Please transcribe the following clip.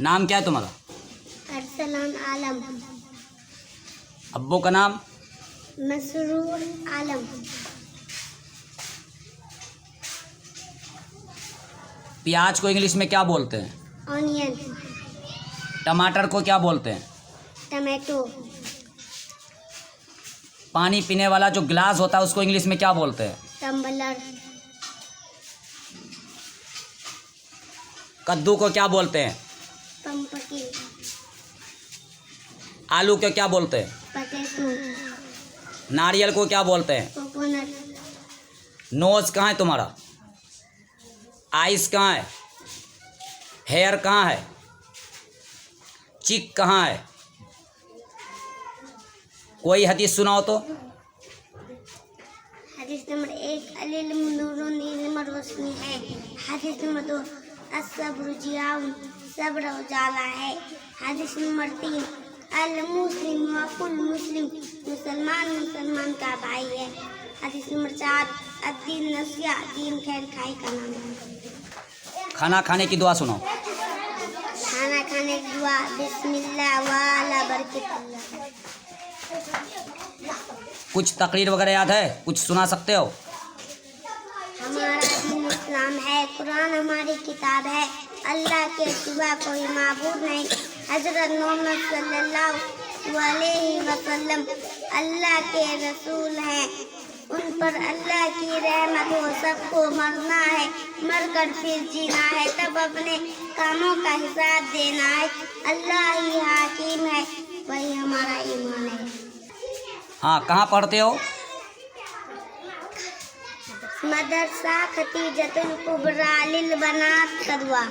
नाम क्या है तुम्हारा? अरसलान आलम। अब्बू का नाम? मसरूर आलम। प्याज को इंग्लिश में क्या बोलते हैं? ऑनियन। टमाटर को क्या बोलते हैं? टमाटो। पानी पीने वाला जो गिलास होता है उसको इंग्लिश में क्या बोलते हैं? टम्बलर। कद्दू को क्या बोलते हैं? पंपकिन। आलू को क्या बोलते हैं? पटेटो। नारियल को क्या बोलते हैं? कोकोनट। नोज कहाँ है तुम्हारा? आइस कहाँ है? हेयर कहाँ है? चिक कहाँ है? कोई हदीस सुनाओ तो। हदीस नंबर 1 अलिल नूरुन इल्म रोशनी है। हदीस नंबर 2 अस्सब्र जियाउन सब्र उजाला है। हदीस नंबर 3 अल मुस्लिम व कुल मुस्लिम मुसलमान मुसलमान का भाई है। हदीस नंबर 4 अद्दीन नसिया दीन खैर खाई का नाम है। खाना खाने की दुआ सुनाओ। खाना खाने की दुआ बिस्मिल्लाह वाला बरकतुल्लाह। कुछ तकरीर वगैरह याद है? कुछ सुना सकते हो? हमारा दीन इस्लाम है। कुरान हमारी किताब है। अल्लाह के सिवा कोई माबूद नहीं। हजरत मोहम्मद सल्लल्लाहु अलैहि वसल्लम अल्लाह के रसूल हैं। उन पर अल्लाह की रहमत हो। सबको मरना है, मरकर फिर जीना है, तब अपने कामों का हिसाब देना है। अल्लाह ही हाकिम है, वही हमारा ईमान है। हाँ, कहाँ पढ़ते हो? मदरसा खतीजतुल कुबरा लिल बनात कदवा।